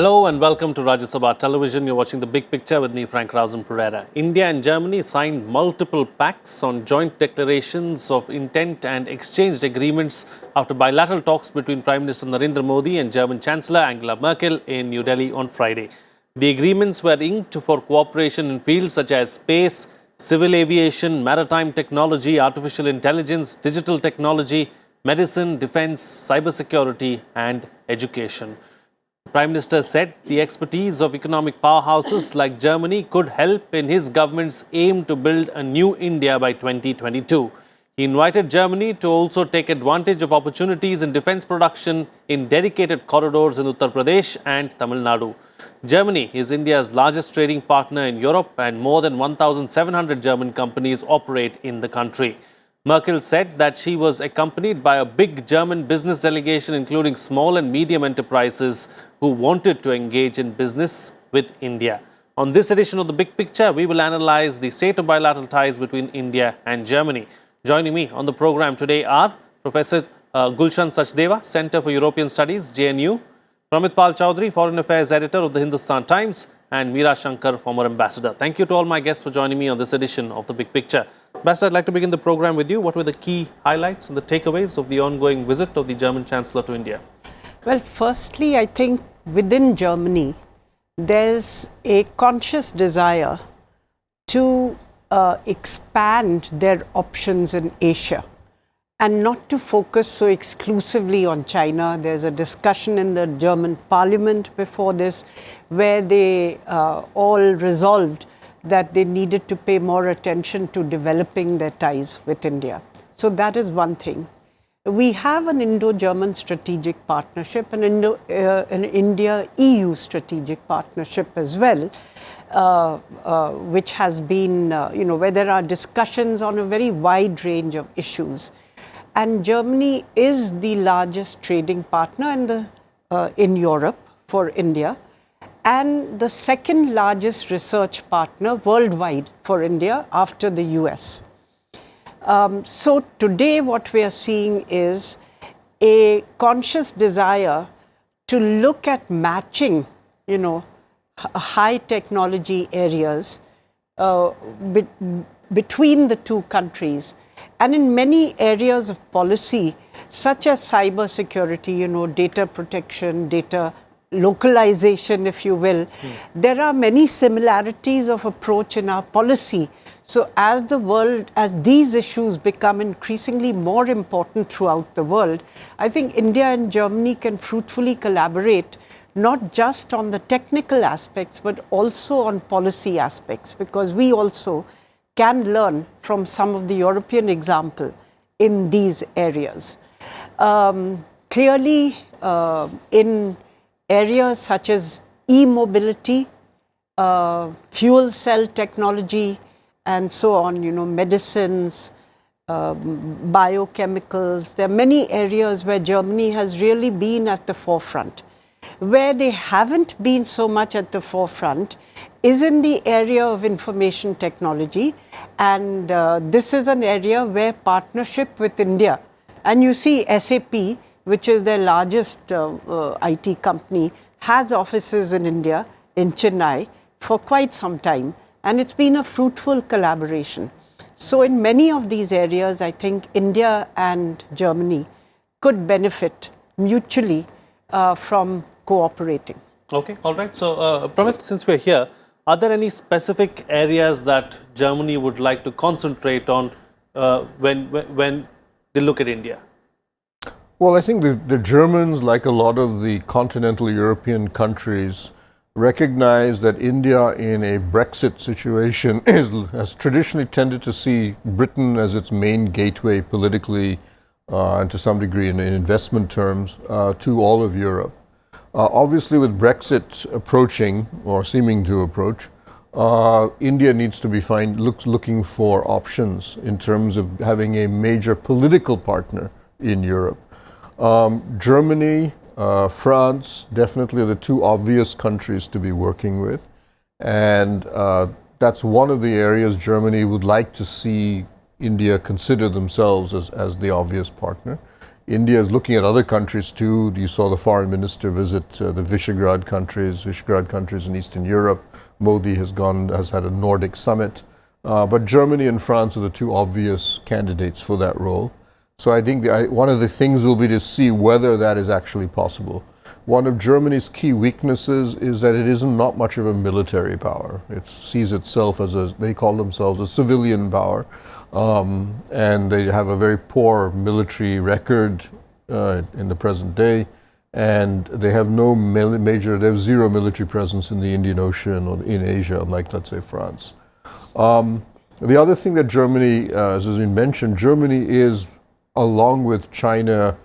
Hello and welcome to Rajya Sabha Television. You're watching The Big Picture with me, Frank Rausen Pereira. India and Germany signed multiple pacts on joint declarations of intent and exchanged agreements after bilateral talks between Prime Minister Narendra Modi and German Chancellor Angela Merkel in New Delhi on Friday. The agreements were inked for cooperation in fields such as space, civil aviation, maritime technology, artificial intelligence, digital technology, medicine, defense, cybersecurity and education. The Prime Minister said the expertise of economic powerhouses like Germany could help in his government's aim to build a new India by 2022. He invited Germany to also take advantage of opportunities in defense production in dedicated corridors in Uttar Pradesh and Tamil Nadu. Germany is India's largest trading partner in Europe and more than 1,700 German companies operate in the country. Merkel said that she was accompanied by a big German business delegation including small and medium enterprises who wanted to engage in business with India. On this edition of The Big Picture, we will analyze the state of bilateral ties between India and Germany. Joining me on the program today are Professor Gulshan Sachdeva, Center for European Studies, JNU, Pramit Pal Chowdhury, Foreign Affairs Editor of the Hindustan Times, and Meera Shankar, former ambassador. Thank you to all my guests for joining me on this edition of The Big Picture. Ambassador, I'd like to begin the program with you. What were the key highlights and the takeaways of the ongoing visit of the German Chancellor to India? Well, firstly, I think within Germany, there's a conscious desire to expand their options in Asia and not to focus so exclusively on China. There's a discussion in the German parliament before this where they all resolved that they needed to pay more attention to developing their ties with India. So that is one thing. We have an Indo-German strategic partnership, an India-EU strategic partnership as well, which has been, where there are discussions on a very wide range of issues. And Germany is the largest trading partner in Europe for India, and the second largest research partner worldwide for India after the US. So today what we are seeing is a conscious desire to look at matching, high technology areas between the two countries. And in many areas of policy, such as cyber security, data protection, data localization, if you will, there are many similarities of approach in our policy. So as these issues become increasingly more important throughout the world, I think India and Germany can fruitfully collaborate, not just on the technical aspects, but also on policy aspects, because we also can learn from some of the European example in these areas. Clearly, in areas such as e-mobility, fuel cell technology, and so on, medicines, biochemicals, there are many areas where Germany has really been at the forefront. Where they haven't been so much at the forefront is in the area of information technology, and this is an area where partnership with India, and you see SAP, which is their largest IT company, has offices in India, in Chennai, for quite some time, and it's been a fruitful collaboration. So in many of these areas, I think India and Germany could benefit mutually from cooperating. Okay, all right. So, Pramit, since we're here, are there any specific areas that Germany would like to concentrate on when they look at India? Well, I think the Germans, like a lot of the continental European countries, recognize that India in a Brexit situation has traditionally tended to see Britain as its main gateway politically and to some degree in investment terms to all of Europe. Obviously, with Brexit approaching or seeming to approach, India needs to be looking for options in terms of having a major political partner in Europe. Germany, France definitely are the two obvious countries to be working with, and that's one of the areas Germany would like to see India consider themselves as the obvious partner. India is looking at other countries too. You saw the foreign minister visit the Visegrad countries in Eastern Europe. Modi has had a Nordic summit. But Germany and France are the two obvious candidates for that role. So I think one of the things will be to see whether that is actually possible. One of Germany's key weaknesses is that it is not much of a military power. It sees itself as they call themselves a civilian power. And they have a very poor military record in the present day, and they have they have zero military presence in the Indian Ocean or in Asia, unlike, let's say, France. The other thing that Germany, as has been mentioned, Germany is, along with China,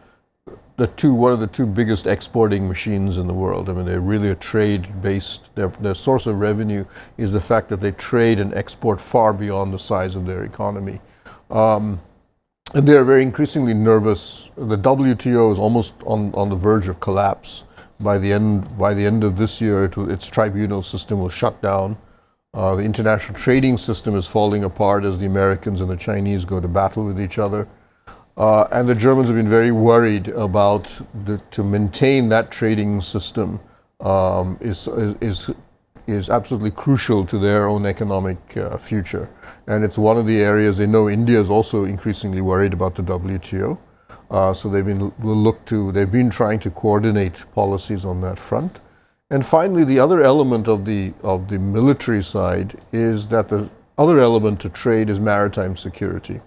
one of the two biggest exporting machines in the world. I mean, they're really a trade-based, their source of revenue is the fact that they trade and export far beyond the size of their economy. And they're very increasingly nervous. The WTO is almost on the verge of collapse. By the end of this year, its tribunal system will shut down. The international trading system is falling apart as the Americans and the Chinese go to battle with each other. And the Germans have been very worried about to maintain that trading system is absolutely crucial to their own economic future. And it's one of the areas they know India is also increasingly worried about the WTO. So they've been trying to coordinate policies on that front. And finally, the other element of the military side is that the other element to trade is maritime security.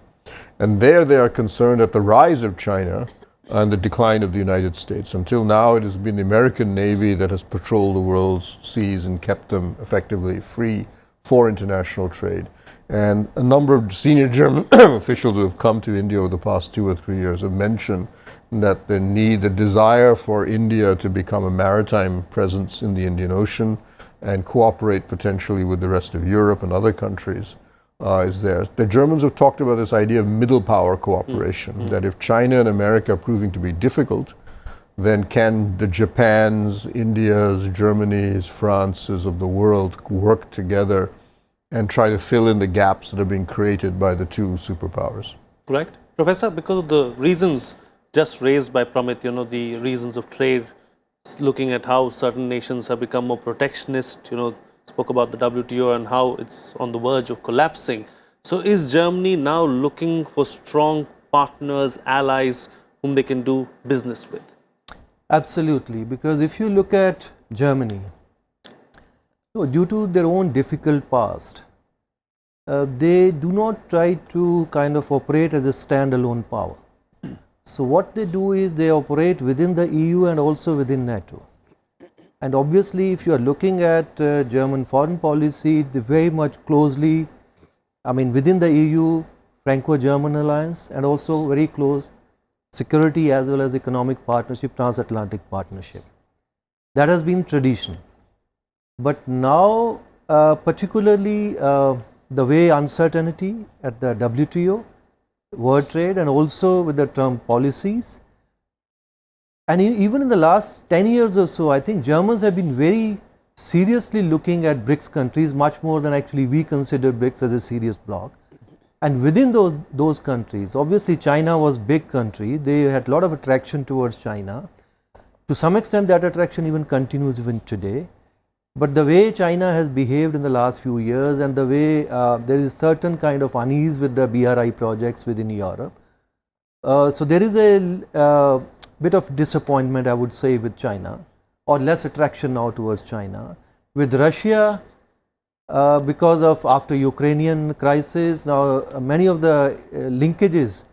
And there they are concerned at the rise of China and the decline of the United States. Until now, it has been the American Navy that has patrolled the world's seas and kept them effectively free for international trade. And a number of senior German officials who have come to India over the past 2 or 3 years have mentioned that the desire for India to become a maritime presence in the Indian Ocean and cooperate potentially with the rest of Europe and other countries is there. The Germans have talked about this idea of middle power cooperation, that if China and America are proving to be difficult, then can the Japans, Indias, Germanys, Frances of the world work together and try to fill in the gaps that are being created by the two superpowers. Correct. Professor, because of the reasons just raised by Pramit, the reasons of trade, looking at how certain nations have become more protectionist, spoke about the WTO and how it's on the verge of collapsing. So is Germany now looking for strong partners, allies, whom they can do business with? Absolutely, because if you look at Germany, due to their own difficult past, they do not try to kind of operate as a standalone power. So what they do is they operate within the EU and also within NATO. And obviously, if you are looking at German foreign policy, they very much closely, within the EU, Franco-German alliance, and also very close security as well as economic partnership, transatlantic partnership. That has been tradition. But now, particularly the way uncertainty at the WTO, world trade, and also with the Trump policies, and even in the last 10 years or so, I think Germans have been very seriously looking at BRICS countries, much more than actually we consider BRICS as a serious bloc. And within those countries, obviously China was a big country, they had a lot of attraction towards China. To some extent that attraction even continues even today. But the way China has behaved in the last few years and the way there is a certain kind of unease with the BRI projects within Europe. So there is a bit of disappointment, I would say, with China, or less attraction now towards China. With Russia, because of after Ukrainian crisis, now many of the linkages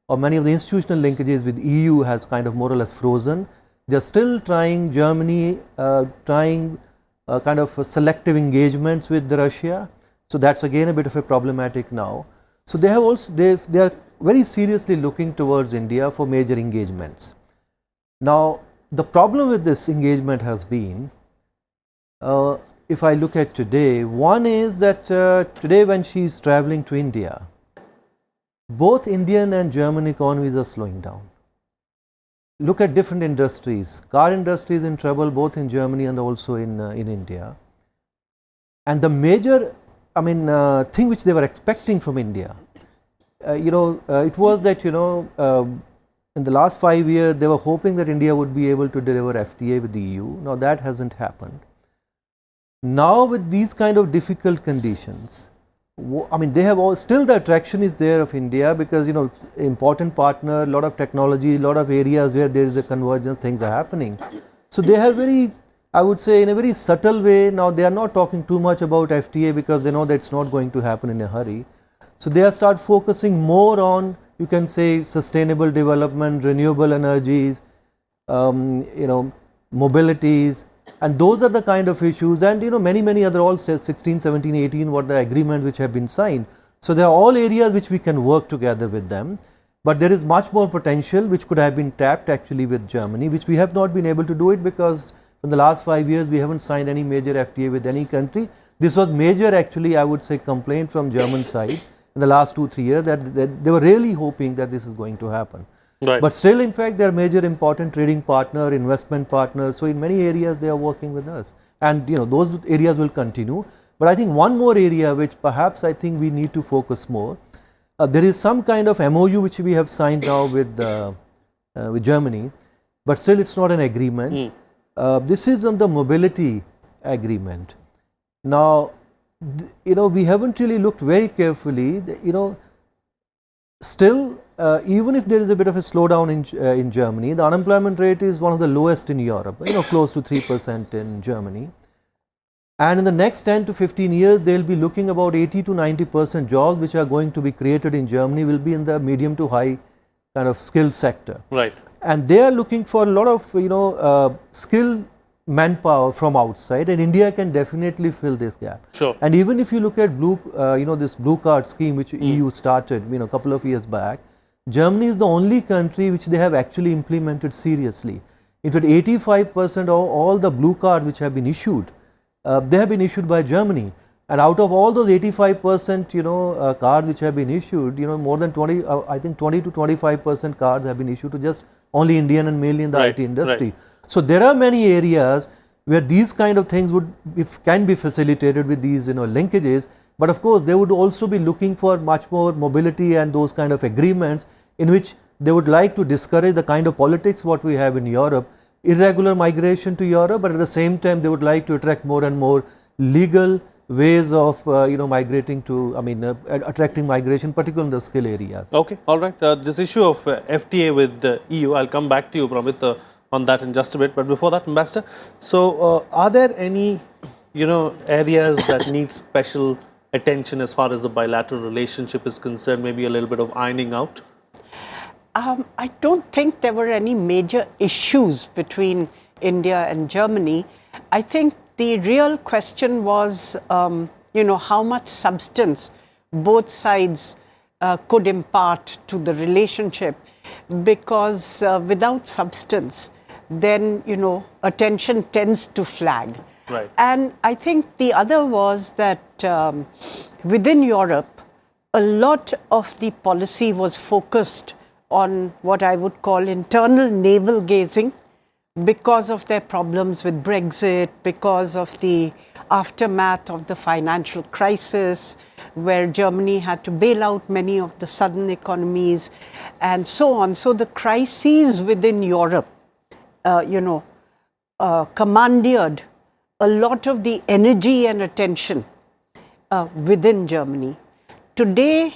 or many of the institutional linkages with EU has kind of more or less frozen. They are still trying, Germany trying kind of selective engagements with Russia. So that's again a bit of a problematic now. So they have also, they are very seriously looking towards India for major engagements. Now, the problem with this engagement has been, if I look at today, one is that today when she is traveling to India, both Indian and German economies are slowing down. Look at different industries. Car industry is in trouble both in Germany and also in India. And the major, thing which they were expecting from India, it was that, in the last 5 years, they were hoping that India would be able to deliver FTA with the EU. Now that hasn't happened. Now with these kind of difficult conditions, I mean, they have all, still the attraction is there of India because, you know, important partner, a lot of technology, a lot of areas where there is a convergence, things are happening. So they have very, I would say in a very subtle way, now they are not talking too much about FTA because they know that it's not going to happen in a hurry. So they are start focusing more on, you can say, sustainable development, renewable energies, you know, mobilities, and those are the kind of issues, and you know, many other all 16, 17, 18 what the agreement which have been signed. So there are all areas which we can work together with them, but there is much more potential which could have been tapped actually with Germany, which we have not been able to do it because in the last 5 years we haven't signed any major FTA with any country. This was major actually, I would say, complaint from German side in the last 2-3 years that they were really hoping that this is going to happen. Right. But still, in fact, they are major important trading partner, investment partners. So in many areas they are working with us, and you know, those areas will continue. But I think one more area which perhaps I think we need to focus more. There is some kind of MOU which we have signed now with Germany, but still it's not an agreement. This is on the mobility agreement. Now, you know, we haven't really looked very carefully. You know, still, even if there is a bit of a slowdown in Germany, the unemployment rate is one of the lowest in Europe, you know, close to 3% in Germany. And in the next 10 to 15 years, they will be looking about 80 to 90% jobs which are going to be created in Germany will be in the medium to high kind of skilled sector. Right. And they are looking for a lot of, you know, skilled manpower from outside, and India can definitely fill this gap. Sure. And even if you look at you know, this blue card scheme which EU started, you know, a couple of years back, Germany is the only country which they have actually implemented seriously. In fact, 85% of all the blue cards which have been issued, they have been issued by Germany. And out of all those 85%, you know, cards which have been issued, you know, more than 20, I think 20 to 25% cards have been issued to just only Indian and mainly in the IT industry. Right. So there are many areas where these kind of things can be facilitated with these, you know, linkages. But of course, they would also be looking for much more mobility and those kind of agreements in which they would like to discourage the kind of politics what we have in Europe, irregular migration to Europe, but at the same time they would like to attract more and more legal ways of you know, migrating to, I mean, attracting migration, particularly in the skill areas. Okay, all right. This issue of FTA with the EU, I'll come back to you, Pramit, on that in just a bit. But before that, Ambassador, so are there any, you know, areas that need special attention as far as the bilateral relationship is concerned, maybe a little bit of ironing out? I don't think there were any major issues between India and Germany. I think the real question was, you know, how much substance both sides could impart to the relationship, because without substance, then, you know, attention tends to flag. Right. And I think the other was that within Europe, a lot of the policy was focused on what I would call internal navel gazing because of their problems with Brexit, because of the aftermath of the financial crisis, where Germany had to bail out many of the southern economies and so on. So the crises within Europe, you know, commandeered a lot of the energy and attention within Germany. Today,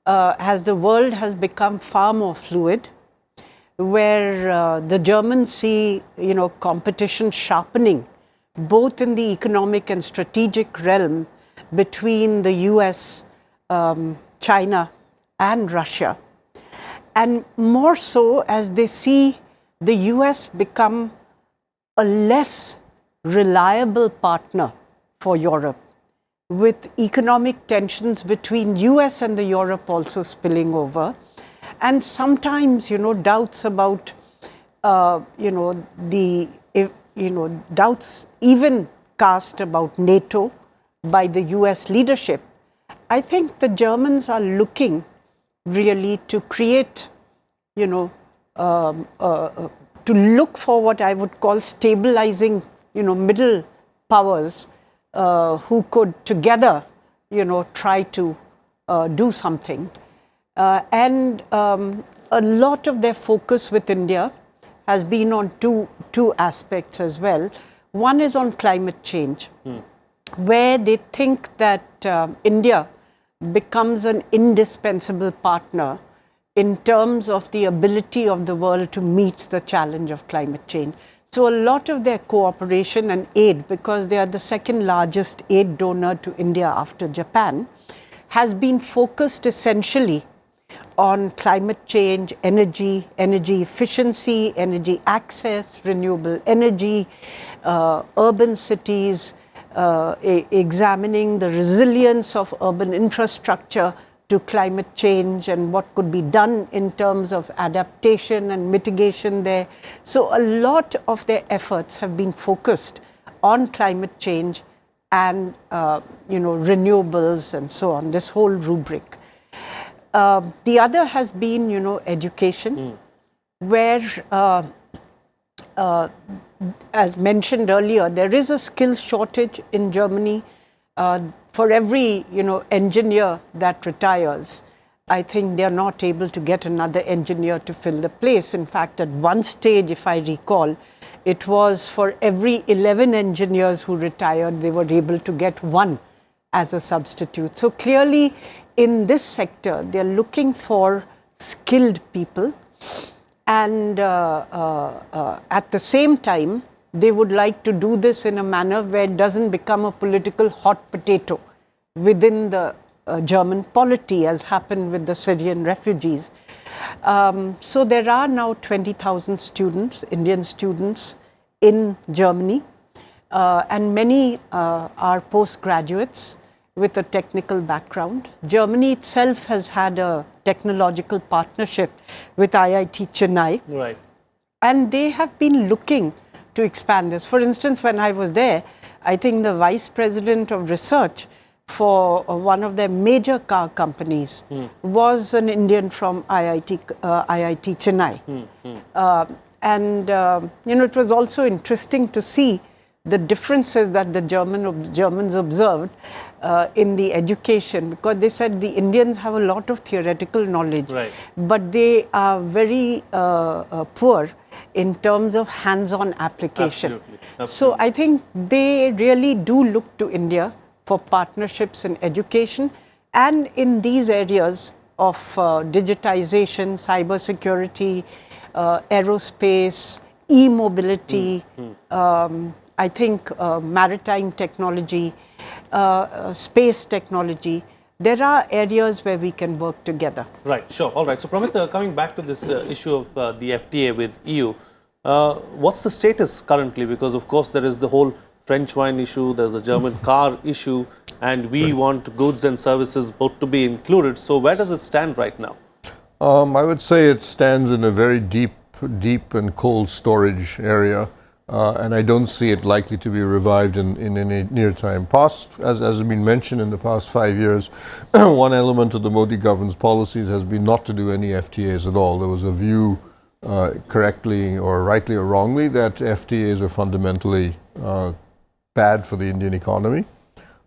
as the world has become far more fluid, where the Germans see, you know, competition sharpening, both in the economic and strategic realm between the US, China, and Russia, and more so as they see the US become a less reliable partner for Europe, with economic tensions between US and the Europe also spilling over, and sometimes, you know, doubts about, you know, doubts even cast about NATO by the US leadership. I think the Germans are looking really to create, you know, to look for what I would call stabilizing, you know, middle powers who could together, you know, try to do something. and a lot of their focus with India has been on two aspects as well. One is on climate change, where they think that India becomes an indispensable partner in terms of the ability of the world to meet the challenge of climate change. So a lot of their cooperation and aid, because they are the second largest aid donor to India after Japan, has been focused essentially on climate change, energy efficiency, energy access, renewable energy, urban cities, examining the resilience of urban infrastructure to climate change and what could be done in terms of adaptation and mitigation there. So a lot of their efforts have been focused on climate change and renewables and so on, this whole rubric. The other has been, education, where, as mentioned earlier, there is a skills shortage in Germany. For every, engineer that retires, I think they are not able to get another engineer to fill the place. In fact, at one stage, if I recall, it was for every 11 engineers who retired, they were able to get one as a substitute. So clearly, in this sector, they are looking for skilled people, and at the same time, they would like to do this in a manner where it doesn't become a political hot potato within the German polity, as happened with the Syrian refugees. So there are now 20,000 students, Indian students, in Germany, and many are postgraduates with a technical background. Germany itself has had a technological partnership with IIT Chennai. Right. And they have been looking to expand this. For instance, when I was there, I think the vice president of research for one of their major car companies was an Indian from IIT Chennai. It was also interesting to see the differences that the Germans observed in the education, because they said the Indians have a lot of theoretical knowledge, right, but they are very poor in terms of hands-on application. Absolutely. So I think they really do look to India for partnerships in education and in these areas of digitization, cybersecurity, aerospace, e-mobility, I think maritime technology, space technology. There are areas where we can work together. Right, sure. All right. So, Pramit, coming back to this issue of the FTA with EU, what's the status currently? Because, of course, there is the whole French wine issue, there's a German car issue, and we want goods and services both to be included. So, where does it stand right now? I would say it stands in a very deep and cold storage area. And I don't see it likely to be revived in any near time. As has been mentioned in the past 5 years, one element of the Modi government's policies has been not to do any FTAs at all. There was a view, correctly or rightly or wrongly, that FTAs are fundamentally bad for the Indian economy,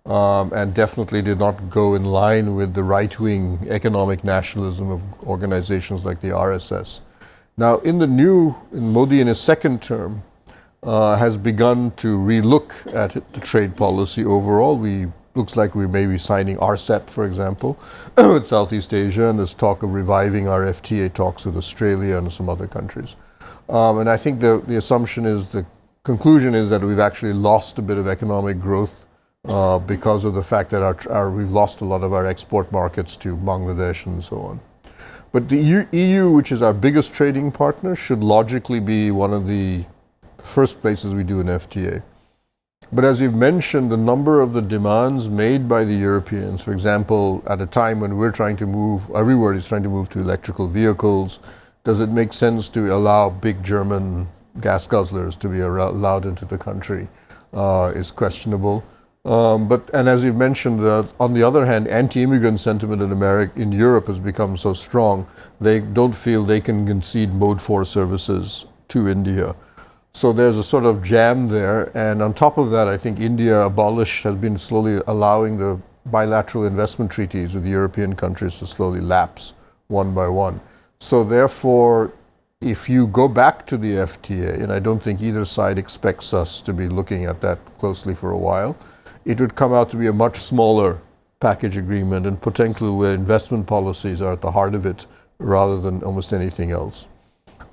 and definitely did not go in line with the right-wing economic nationalism of organizations like the RSS. Now, in Modi in his second term, has begun to relook at the trade policy overall. Looks like we may be signing RCEP, for example, with Southeast Asia, and there's talk of reviving our FTA talks with Australia and some other countries. And I think the assumption is, the conclusion is that we've actually lost a bit of economic growth because of the fact that we've lost a lot of our export markets to Bangladesh and so on. But the EU, which is our biggest trading partner, should logically be one of the first places we do an FTA. But as you've mentioned, the number of the demands made by the Europeans, for example, at a time when we're trying to move, everywhere is trying to move to electrical vehicles, does it make sense to allow big German gas guzzlers to be allowed into the country, is questionable. And as you've mentioned, on the other hand, anti-immigrant sentiment in Europe has become so strong, they don't feel they can concede Mode 4 services to India. So there's a sort of jam there, and on top of that, I think India has been slowly allowing the bilateral investment treaties with the European countries to slowly lapse one by one. So therefore, if you go back to the FTA, and I don't think either side expects us to be looking at that closely for a while, it would come out to be a much smaller package agreement and potentially where investment policies are at the heart of it rather than almost anything else.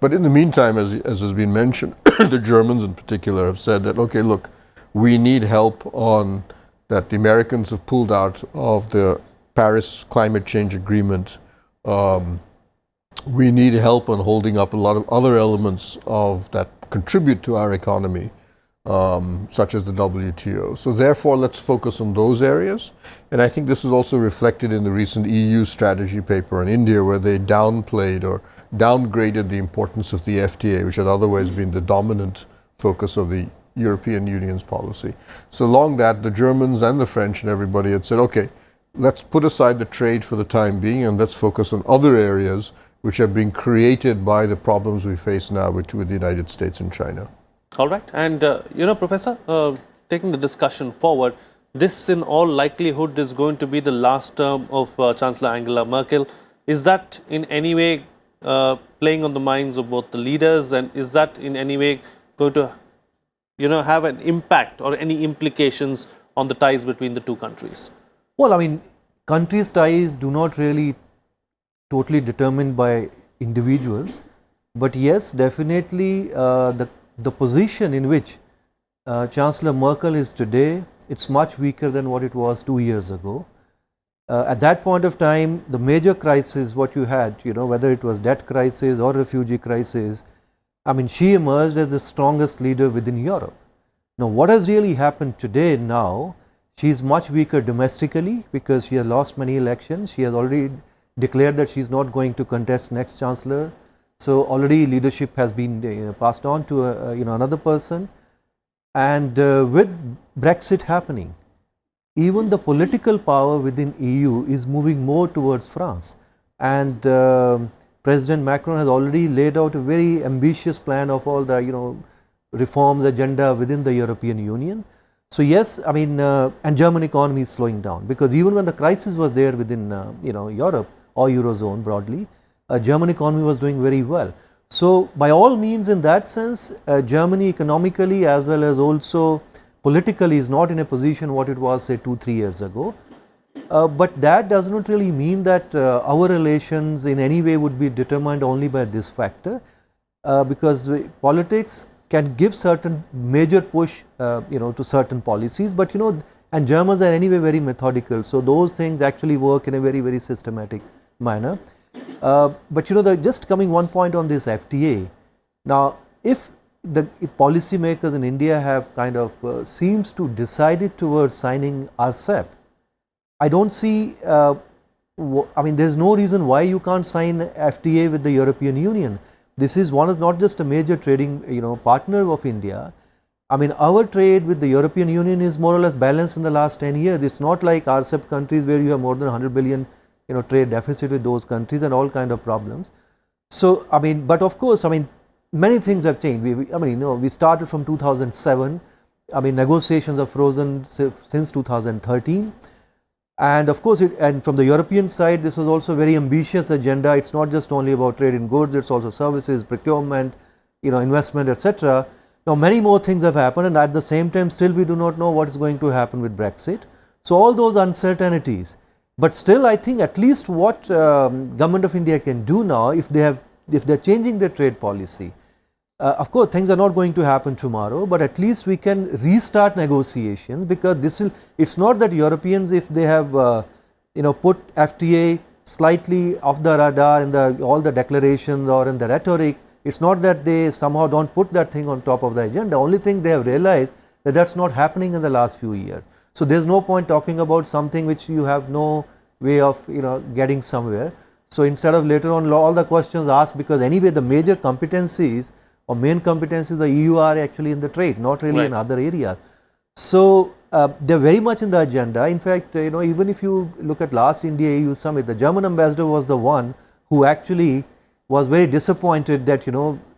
But in the meantime, as has been mentioned, the Germans in particular have said that, okay, look, we need help on that. The Americans have pulled out of the Paris climate change agreement. We need help on holding up a lot of other elements of that contribute to our economy, such as the WTO. So therefore, let's focus on those areas. And I think this is also reflected in the recent EU strategy paper on India, where they downplayed or downgraded the importance of the FTA, which had otherwise been the dominant focus of the European Union's policy. So along that, the Germans and the French and everybody had said, okay, let's put aside the trade for the time being and let's focus on other areas which are being created by the problems we face now with the United States and China. All right. And, Professor, taking the discussion forward, this in all likelihood is going to be the last term of Chancellor Angela Merkel. Is that in any way playing on the minds of both the leaders, and is that in any way going to, have an impact or any implications on the ties between the two countries? Well, I mean, countries' ties do not really totally determined by individuals, but yes, definitely the position in which Chancellor Merkel is today, it's much weaker than what it was 2 years ago. At that point of time, the major crisis what you had, whether it was debt crisis or refugee crisis, I mean, she emerged as the strongest leader within Europe. Now, what has really happened today now, she is much weaker domestically because she has lost many elections. She has already declared that she is not going to contest next Chancellor. So already leadership has been passed on to another person. And with Brexit happening, even the political power within EU is moving more towards France. And President Macron has already laid out a very ambitious plan of all the reforms agenda within the European Union. So yes, I mean, and German economy is slowing down, because even when the crisis was there within Europe or Eurozone broadly, German economy was doing very well. So by all means, in that sense, Germany economically as well as also politically is not in a position what it was say 2-3 years ago. But that does not really mean that our relations in any way would be determined only by this factor, because politics can give certain major push to certain policies, but and Germans are anyway very methodical, so those things actually work in a very, very systematic manner. But just coming one point on this FTA, now if the policymakers in India have kind of seems to decided towards signing RCEP, I don't see, I mean, there is no reason why you can't sign FTA with the European Union. This is one of not just a major trading partner of India. I mean, our trade with the European Union is more or less balanced in the last 10 years. It's not like RCEP countries where you have more than 100 billion trade deficit with those countries and all kind of problems. So, I mean, but of course, I mean, many things have changed. We started from 2007. I mean, negotiations are frozen since 2013. And of course, and from the European side, this was also a very ambitious agenda. It's not just only about trade in goods, it's also services, procurement, investment, etc. Now, many more things have happened, and at the same time, still we do not know what is going to happen with Brexit. So, all those uncertainties. But still, I think at least what Government of India can do now, if they're changing their trade policy, of course, things are not going to happen tomorrow, but at least we can restart negotiations, because it's not that Europeans, if they have put FTA slightly off the radar in all the declarations or in the rhetoric, it's not that they somehow don't put that thing on top of the agenda. Only thing they have realized that that's not happening in the last few years. So there's no point talking about something which you have no way of getting somewhere. So instead of later on all the questions asked, because anyway the major competencies or main competencies of the EU are actually in the trade, not really in other areas. So they're very much in the agenda. In fact, even if you look at last India EU summit, the German ambassador was the one who actually was very disappointed that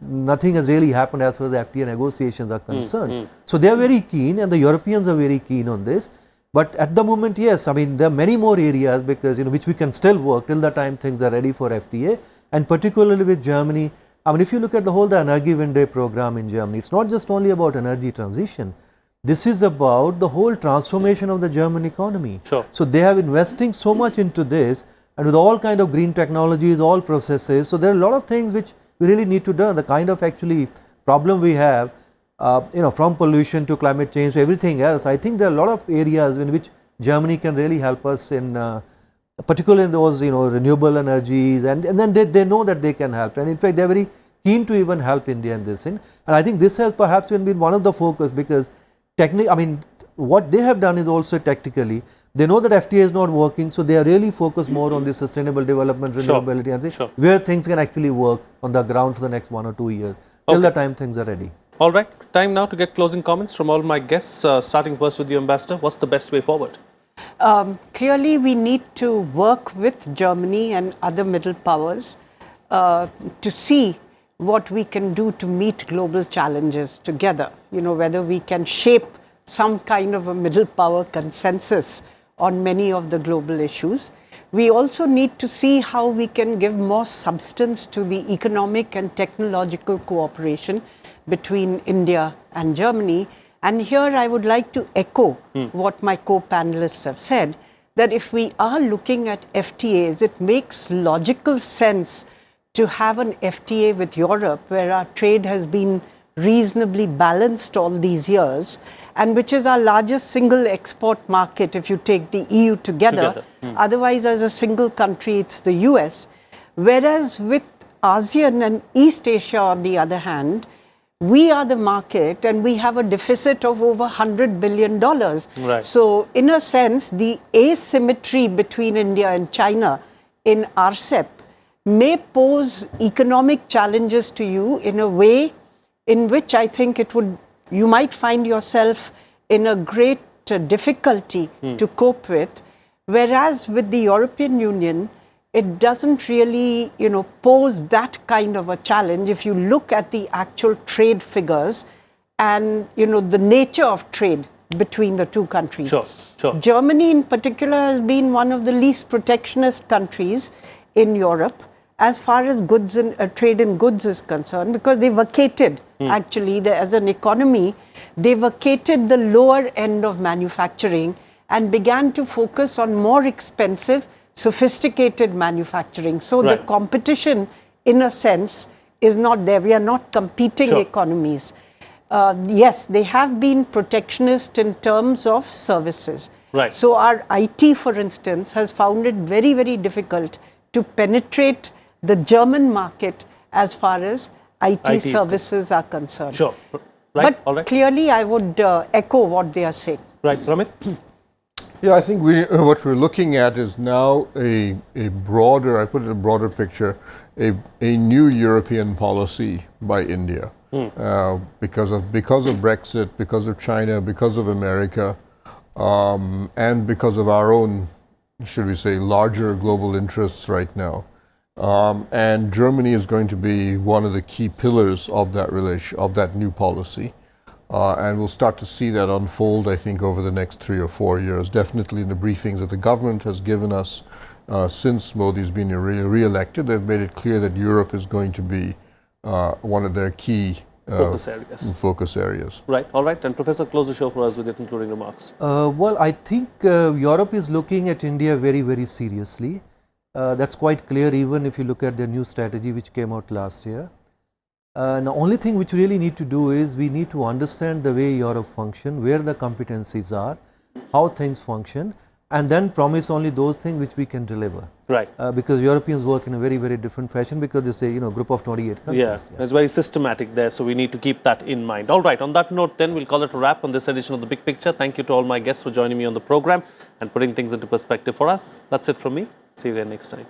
nothing has really happened as far as the FTA negotiations are concerned. So they are very keen, and the Europeans are very keen on this. But at the moment, yes, I mean, there are many more areas because, which we can still work till the time things are ready for FTA, and particularly with Germany. I mean, if you look at the whole the Energiewende program in Germany, it's not just only about energy transition. This is about the whole transformation of the German economy. Sure. So they have investing so much into this, and with all kind of green technologies, all processes. So there are a lot of things which we really need to do. The kind of actually problem we have, from pollution to climate change to everything else, I think there are a lot of areas in which Germany can really help us in, particularly in those, renewable energies, and then they know that they can help, and in fact they are very keen to even help India in this thing. And I think this has perhaps been one of the focus because what they have done is also tactically, they know that FTA is not working, so they are really focused more on the sustainable development, renewability, and where things can actually work on the ground for the next 1 or 2 years, till the time things are ready. All right, time now to get closing comments from all my guests, starting first with you, Ambassador. What's the best way forward? Clearly, we need to work with Germany and other middle powers to see what we can do to meet global challenges together. Whether we can shape some kind of a middle power consensus on many of the global issues. We also need to see how we can give more substance to the economic and technological cooperation between India and Germany. And here I would like to echo what my co-panelists have said, that if we are looking at FTAs, it makes logical sense to have an FTA with Europe where our trade has been reasonably balanced all these years, and which is our largest single export market if you take the EU together. Otherwise, as a single country, it's the US. Whereas with ASEAN and East Asia, on the other hand, we are the market and we have a deficit of over $100 billion. Right. So in a sense, the asymmetry between India and China in RCEP may pose economic challenges to you in a way in which I think you might find yourself in a great difficulty to cope with. Whereas with the European Union, it doesn't really, pose that kind of a challenge if you look at the actual trade figures and, the nature of trade between the two countries. Sure. Germany in particular has been one of the least protectionist countries in Europe as far as goods and trade in goods is concerned, because they vacated, actually, as an economy, they vacated the lower end of manufacturing and began to focus on more expensive, sophisticated manufacturing. So the competition, in a sense, is not there. We are not competing economies. Yes, they have been protectionist in terms of services. Right. So our IT, for instance, has found it very, very difficult to penetrate the German market as far as IT services are concerned. Sure. Right. But clearly, I would echo what they are saying. Right, Ramit? Yeah, I think what we're looking at is now a broader, I put it in a broader picture, a new European policy by India because of Brexit, because of China, because of America, and because of our own, should we say, larger global interests right now. And Germany is going to be one of the key pillars of that new policy. And we'll start to see that unfold, I think, over the next 3 or 4 years. Definitely in the briefings that the government has given us since Modi's been re-elected, they've made it clear that Europe is going to be one of their key focus areas. Right, all right. And Professor, close the show for us with your concluding remarks. Well, I think Europe is looking at India very, very seriously. That's quite clear even if you look at their new strategy which came out last year. The only thing which we really need to do is we need to understand the way Europe function, where the competencies are, how things function, and then promise only those things which we can deliver. Right. Because Europeans work in a very, very different fashion because they say, group of 28 countries. Yeah, it's very systematic there, so we need to keep that in mind. All right, on that note then, we'll call it a wrap on this edition of The Big Picture. Thank you to all my guests for joining me on the program and putting things into perspective for us. That's it from me. See you again next time.